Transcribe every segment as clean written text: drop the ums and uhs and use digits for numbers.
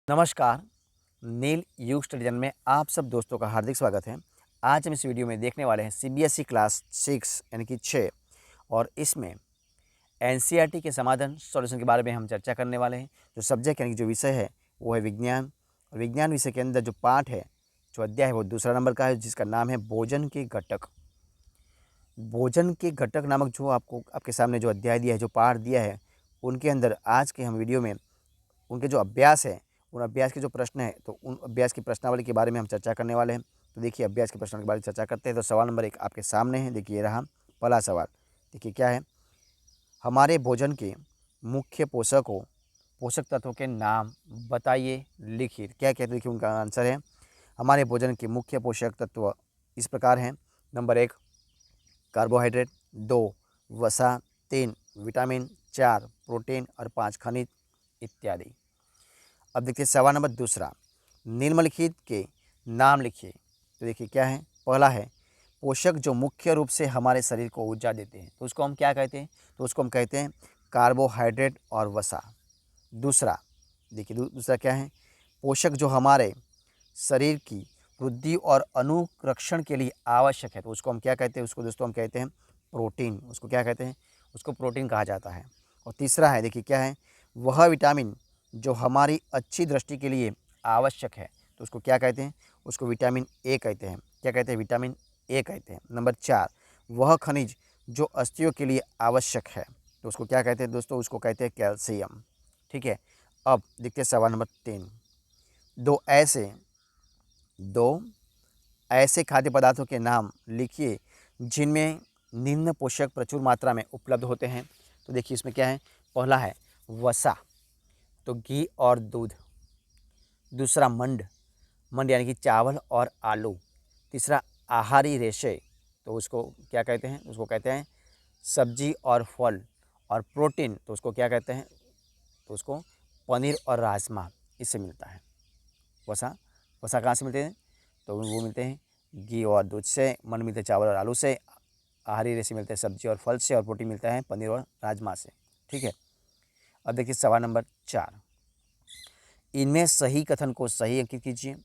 नमस्कार, नील युग study channel में आप सब दोस्तों का हार्दिक स्वागत है। आज हम इस वीडियो में देखने वाले हैं सीबीएसई क्लास 6 यानी कि 6 और इसमें एनसीईआरटी के समाधान सॉल्यूशन के बारे में हम चर्चा करने वाले हैं। जो सब्जेक्ट यानी कि जो विषय है वो है विज्ञान और विज्ञान विषय के अंदर जो पाठ है, जो अध्याय है वो दूसरा नंबर का है, जिसका नाम है भोजन के घटक। भोजन के घटक नामक जो आपको आपके सामने जो अध्याय दिया है, जो पाठ दिया है, उनके अंदर आज के हम वीडियो में उनके जो अभ्यास है, उन अभ्यास के जो प्रश्न है, तो उन अभ्यास की प्रश्नावली के बारे में हम चर्चा करने वाले हैं। तो देखिए अभ्यास के प्रश्नों के बारे में चर्चा करते हैं। तो सवाल नंबर 1 आपके सामने है। देखिए रहा पहला सवाल। देखिए क्या है, हमारे भोजन के मुख्य पोषक तत्वों के नाम बताइए, लिखिए। क्या कहते देखिए उनका आंसर है, हमारे भोजन के मुख्य पोषक तत्व इस प्रकार हैं। नंबर 1 कार्बोहाइड्रेट, 2 वसा, 3 विटामिन, 4 प्रोटीन और 5 खनिज इत्यादि। अब देखिए सवाल नंबर दूसरा, निम्नलिखित के नाम लिखिए। तो देखिए क्या है, पहला है पोषक जो मुख्य रूप से हमारे शरीर को ऊर्जा देते हैं, तो उसको हम क्या कहते हैं, तो उसको हम कहते हैं कार्बोहाइड्रेट और वसा। दूसरा देखिए दूसरा क्या है, पोषक जो हमारे शरीर की वृद्धि और अनुरक्षण के लिए आवश्यक है, तो उसको हम क्या कहते हैं, उसको दोस्तों हम कहते हैं प्रोटीन। उसको क्या कहते हैं, उसको प्रोटीन कहा जाता है। और तीसरा है, देखिए क्या है, वह विटामिन जो हमारी अच्छी दृष्टि के लिए आवश्यक है, तो उसको क्या कहते हैं, उसको विटामिन ए कहते हैं। क्या कहते हैं, विटामिन ए कहते हैं। नंबर 4 वह खनिज जो अस्थियों के लिए आवश्यक है, तो उसको क्या कहते हैं दोस्तों, उसको कहते हैं कैल्शियम। ठीक है। अब देखते हैं सवाल नंबर 3, दो ऐसे खाद्य पदार्थों के नाम लिखिए जिनमें निम्न पोषक प्रचुर मात्रा में उपलब्ध होते हैं। तो देखिए इसमें क्या है, पहला है वसा, तो घी और दूध। दूसरा मंड यानी कि चावल और आलू। तीसरा आहारी रेशे, तो उसको क्या कहते हैं, उसको कहते हैं सब्जी और फल। और प्रोटीन, तो उसको क्या कहते हैं, तो उसको पनीर और राजमा, इससे मिलता है। वसा कहाँ से मिलते हैं, तो वो मिलते हैं घी और दूध से। मंड मिलते हैं चावल और आलू से। आहारी रेशे मिलते हैं सब्जी और फल से। और प्रोटीन मिलता है पनीर और राजमा से। ठीक है। अब देखिए सवाल नंबर 4, इनमें सही कथन को सही अंकित कीजिए।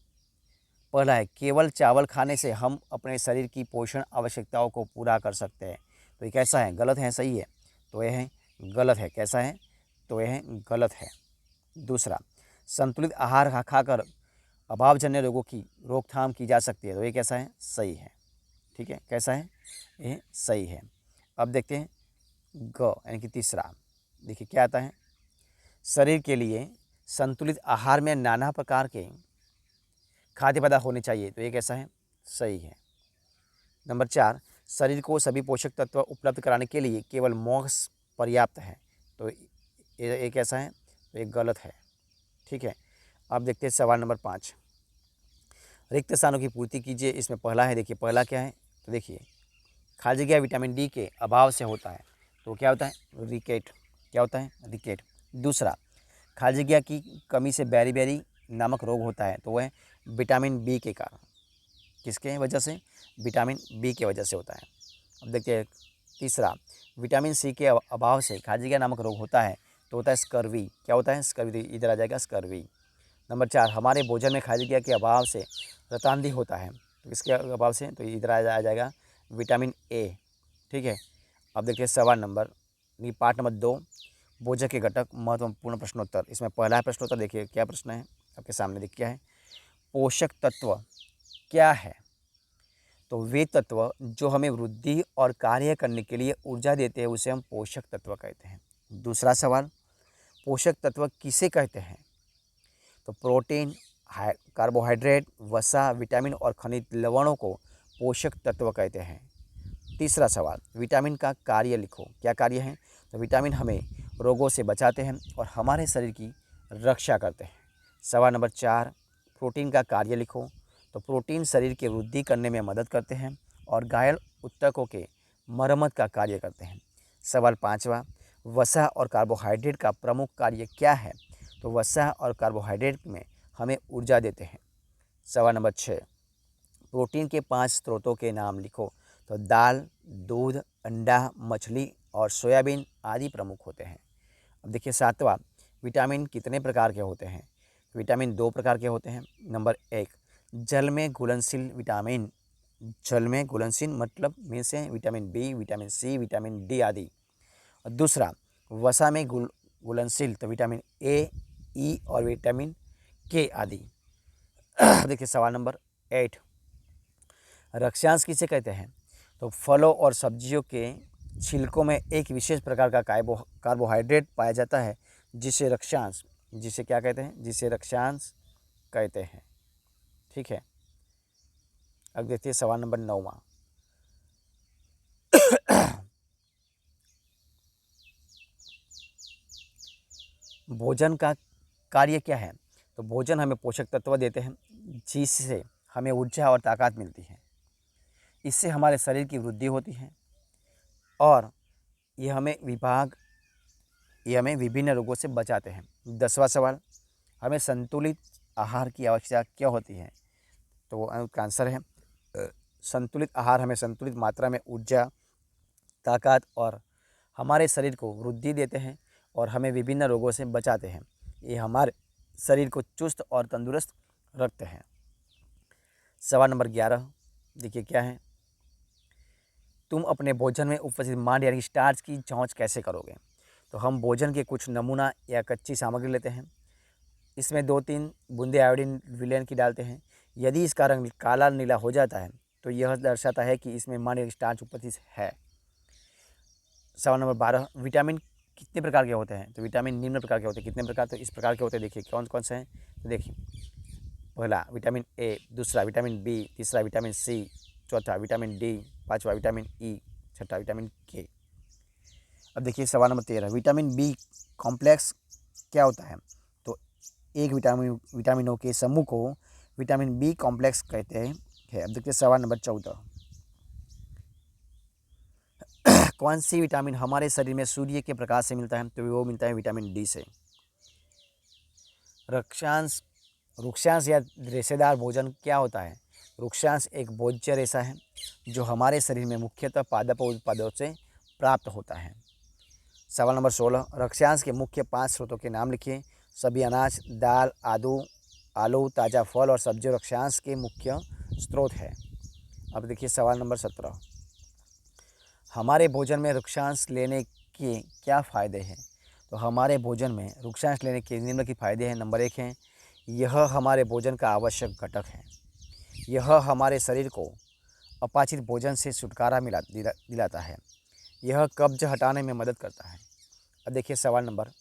पहला है केवल चावल खाने से हम अपने शरीर की पोषण आवश्यकताओं को पूरा कर सकते हैं, तो ये कैसा है, गलत है सही है, तो यह है गलत है। कैसा है, तो यह गलत है। दूसरा, संतुलित आहार खाकर अभावजन्य रोगों की रोकथाम की जा सकती है, तो ये कैसा है, सही है। ठीक है, कैसा है, ये सही है। अब देखते हैं ग यानी कि तीसरा। देखिए क्या आता है, शरीर के लिए संतुलित आहार में नाना प्रकार के खाद्य पदार्थ होने चाहिए, तो ये कैसा है, सही है। नंबर 4 शरीर को सभी पोषक तत्व उपलब्ध कराने के लिए केवल मांस पर्याप्त है, तो ये कैसा है, तो ये गलत है। ठीक है। अब देखते हैं सवाल नंबर 5, रिक्त स्थानों की पूर्ति कीजिए। इसमें पहला है, देखिए पहला क्या है, तो देखिए खाली जगह विटामिन डी के अभाव से होता है, तो क्या होता है, रिकेट। क्या होता है, रिकेट। दूसरा, खाली जगह की कमी से बैरी नामक रोग होता है, तो वह विटामिन बी के कारण। किसके वजह से, विटामिन बी के वजह से होता है। अब देखते हैं तीसरा, विटामिन सी के अभाव से खाली जगह नामक रोग होता है, तो होता है स्कर्वी। क्या होता है, स्कर्वी, इधर आ जाएगा स्कर्वी। नंबर 4 हमारे भोजन में खाली जगह के अभाव से रतांधी होता है, तो इसके अभाव से, तो इधर आ जाएगा विटामिन ए। ठीक है। अब देखिए सवाल नंबर पार्ट नंबर 2, भोजन के घटक महत्वपूर्ण प्रश्नोत्तर। इसमें पहला प्रश्नोत्तर, देखिए क्या प्रश्न है आपके सामने, देखिए क्या है, पोषक तत्व क्या है, तो वे तत्व जो हमें वृद्धि और कार्य करने के लिए ऊर्जा देते हैं उसे हम पोषक तत्व कहते हैं। दूसरा सवाल, पोषक तत्व किसे कहते हैं, तो प्रोटीन, कार्बोहाइड्रेट, वसा, विटामिन और खनिज लवणों को पोषक तत्व कहते हैं। तीसरा सवाल, विटामिन का कार्य लिखो। क्या कार्य है, तो विटामिन हमें रोगों से बचाते हैं और हमारे शरीर की रक्षा करते हैं। सवाल नंबर 4, प्रोटीन का कार्य लिखो। तो प्रोटीन शरीर की वृद्धि करने में मदद करते हैं और घायल ऊतकों के मरम्मत का कार्य करते हैं। सवाल 5वां, वसा और कार्बोहाइड्रेट का प्रमुख कार्य क्या है, तो वसा और कार्बोहाइड्रेट में हमें ऊर्जा देते हैं। सवाल नंबर 6, प्रोटीन के 5 स्रोतों के नाम लिखो। तो दाल, दूध, अंडा, मछली और सोयाबीन आदि प्रमुख होते हैं। अब देखिए 7वां, विटामिन कितने प्रकार के होते हैं, विटामिन दो प्रकार के होते हैं। नंबर एक, जल में घुलनशील विटामिन। जल में घुलनशील मतलब में से vitamin B, vitamin C, vitamin D आदि। और दूसरा, वसा में घुलनशील तो विटामिन ए, ई और विटामिन के आदि। देखिए सवाल नंबर 8, रक्षांश किसे कहते हैं? तो फलों और सब्जियों के छिलकों में एक विशेष प्रकार का कार्बोहाइड्रेट पाया जाता है जिसे रक्षांश, जिसे क्या कहते हैं? जिसे रक्षांश कहते हैं। ठीक है, अब देखते हैं सवाल नंबर 9वां। भोजन का कार्य क्या है? तो भोजन हमें पोषक तत्व देते हैं जिससे हमें ऊर्जा और ताकत मिलती है। इससे हमारे शरीर की वृद्धि होती है और ये हमें विभिन्न रोगों से बचाते हैं। 10वां सवाल, हमें संतुलित आहार की आवश्यकता क्यों होती है? तो वो का आंसर है संतुलित आहार हमें संतुलित मात्रा में ऊर्जा, ताकत और हमारे शरीर को वृद्धि देते हैं और हमें विभिन्न रोगों से बचाते हैं। ये हमारे शरीर को चुस्त और तंदुरुस्त रखते हैं। सवाल नंबर 11 देखिए क्या है? तुम अपने भोजन में उपस्थित मांड यानी स्टार्च की जांच कैसे करोगे? तो हम भोजन के कुछ नमूना या कच्ची सामग्री लेते हैं, इसमें 2-3 बूंदे आयोडीन विलयन की डालते हैं। यदि इसका रंग काला नीला हो जाता है तो यह दर्शाता है कि इसमें मांड यानी स्टार्च उपस्थित है। सवाल नंबर 12, विटामिन कितने प्रकार के होते हैं? तो विटामिन निम्न प्रकार के होते हैं। कितने प्रकार? तो इस प्रकार के होते हैं। देखिए कौन कौन से हैं? तो देखिए, पहला विटामिन ए, दूसरा विटामिन बी, तीसरा विटामिन सी, चौथा विटामिन डी, पांचवा विटामिन ई, छठा विटामिन के। अब देखिए सवाल नंबर 13, विटामिन बी कॉम्प्लेक्स क्या होता है? तो एक विटामिनों के समूह को विटामिन बी कॉम्प्लेक्स कहते हैं। अब देखिए सवाल नंबर 14, कौन सी विटामिन हमारे शरीर में सूर्य के प्रकाश से मिलता है? तो वो मिलता है विटामिन डी से। रुक्षांश या रेशेदार भोजन क्या होता है? रुक्षांश एक भोज्य रेशा है जो हमारे शरीर में मुख्यतः पादप उत्पादों से प्राप्त होता है। सवाल नंबर 16, रक्षांश के मुख्य 5 स्रोतों के नाम लिखिए। सभी अनाज, दाल, आलू, ताज़ा फल और सब्जी रक्षांश के मुख्य स्रोत है। अब देखिए सवाल नंबर 17, हमारे भोजन में रुक्षांश लेने के क्या फ़ायदे हैं? तो हमारे भोजन में रुक्षांश लेने के निम्न फ़ायदे हैं। नंबर 1 है, यह हमारे भोजन का आवश्यक घटक है। यह हमारे शरीर को अपाचित भोजन से छुटकारा दिलाता है। यह कब्ज हटाने में मदद करता है। अब देखिए सवाल नंबर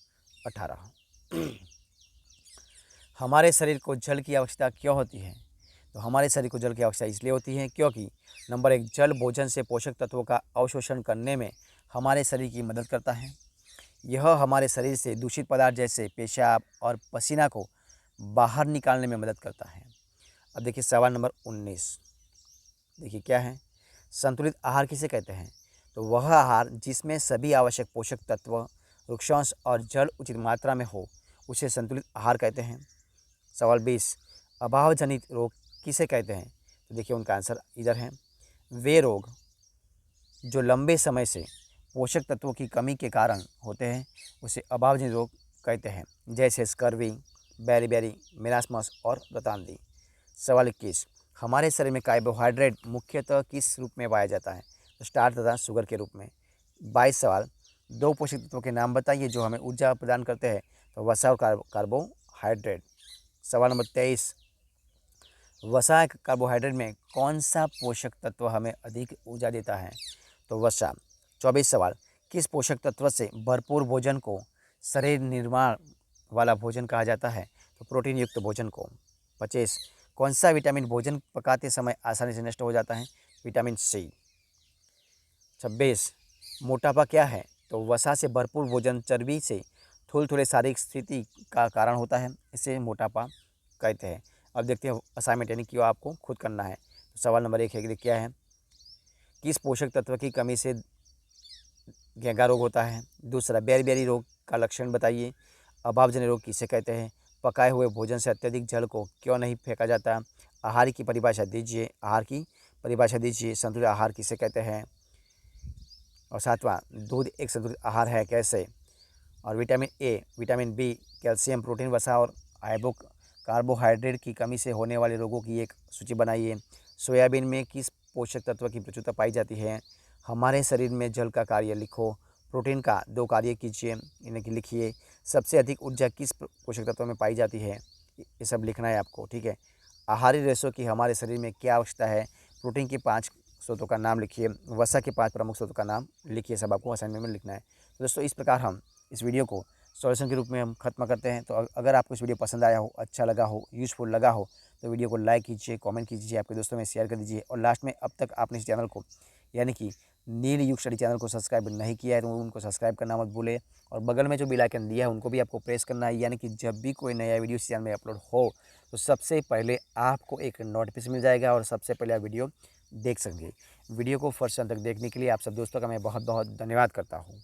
18, हमारे शरीर को जल की आवश्यकता क्यों होती है? तो हमारे शरीर को जल की आवश्यकता इसलिए होती है क्योंकि नंबर 1, जल भोजन से पोषक तत्वों का अवशोषण करने में हमारे शरीर की मदद करता है। यह हमारे शरीर से दूषित पदार्थ जैसे पेशाब और पसीना को बाहर निकालने में मदद करता है। अब देखिए सवाल नंबर 19, देखिए क्या है? संतुलित आहार किसे कहते हैं? तो वह आहार जिसमें सभी आवश्यक पोषक तत्व, रुक्षांश और जल उचित मात्रा में हो उसे संतुलित आहार कहते हैं। सवाल 20, अभावजनित रोग किसे कहते हैं? तो देखिए उनका आंसर इधर है। वे रोग जो लंबे समय से पोषक तत्वों की कमी के कारण होते हैं उसे अभावजनित रोग कहते हैं, जैसे स्कर्वी, बेरीबेरी, मेलास्मस और रतांदी। सवाल 21, हमारे शरीर में कार्बोहाइड्रेट मुख्यतः किस रूप में पाया जाता है? तो स्टार्च तथा शुगर के रूप में। 22 सवाल, 2 पोषक तत्वों के नाम बताइए जो हमें ऊर्जा प्रदान करते हैं। तो वसा और कार्बोहाइड्रेट। सवाल नंबर 23, वसा कार्बोहाइड्रेट में कौन सा पोषक तत्व हमें अधिक ऊर्जा देता है? तो वसा। 24 सवाल, किस पोषक तत्व से भरपूर भोजन को शरीर निर्माण वाला भोजन कहा जाता है? तो प्रोटीन युक्त भोजन को। 25, कौन सा विटामिन भोजन पकाते समय आसानी से नष्ट हो जाता है? Vitamin C. 26, मोटापा क्या है? तो वसा से भरपूर भोजन चर्बी से थोड़े शारीरिक स्थिति का कारण होता है, इसे मोटापा कहते हैं। अब देखते हैं असाइनमेंट यानी कि आपको खुद करना है। तो सवाल नंबर 1 है कि क्या है? किस पोषक तत्व की कमी से घेंघा रोग होता है? दूसरा, बेरी रोग का लक्षण बताइए। अभावजन्य रोग किसे कहते हैं? पकाए हुए भोजन से अत्यधिक जल को क्यों नहीं फेंका जाता? आहार की परिभाषा दीजिए। संतुलित आहार किसे कहते हैं? और 7वां, दूध एक संतुलित आहार है कैसे? और vitamin A, vitamin B, calcium, protein, वसा और कार्बोहाइड्रेट की कमी से होने वाले रोगों की एक सूची बनाइए। सोयाबीन में किस पोषक तत्व की प्रचुरता पाई जाती है। हमारे शरीर में जल का कार्य लिखो। प्रोटीन का 2 कार्य कीजिए, इन्हें कि लिखिए। सबसे अधिक ऊर्जा किस पोषक तत्व में पाई जाती है, ये सब लिखना है आपको, ठीक है। आहारी रेशों की हमारे शरीर में क्या आवश्यकता है। प्रोटीन की 5 स्रोतों का नाम लिखिए। वसा के 5 प्रमुख स्रोतों का नाम लिखिए। सब आपको असाइनमेंट में लिखना है। तो दोस्तों इस प्रकार हम इस वीडियो को सॉल्यूशन के रूप में हम खत्म करते हैं। तो अगर आपको इस वीडियो पसंद आया हो, अच्छा लगा हो, यूज़फुल लगा हो, तो वीडियो को लाइक कीजिए, कमेंट कीजिए, आपके दोस्तों में शेयर कर दीजिए। और लास्ट में अब तक आपने इस चैनल को यानी कि नील युग स्टडी चैनल को सब्सक्राइब नहीं किया है तो उनको सब्सक्राइब करना मत भूलें। और बगल में जो बेल आइकन दिया है उनको भी आपको प्रेस करना है, यानी कि जब भी कोई नया वीडियो इस चैनल में अपलोड हो तो सबसे पहले आपको एक नोटिफिकेशन मिल जाएगा और सबसे पहले आप वीडियो देख सकेंगे। वीडियो को फर्स्ट अंत तक देखने के लिए आप सब दोस्तों का मैं बहुत बहुत धन्यवाद करता हूँ।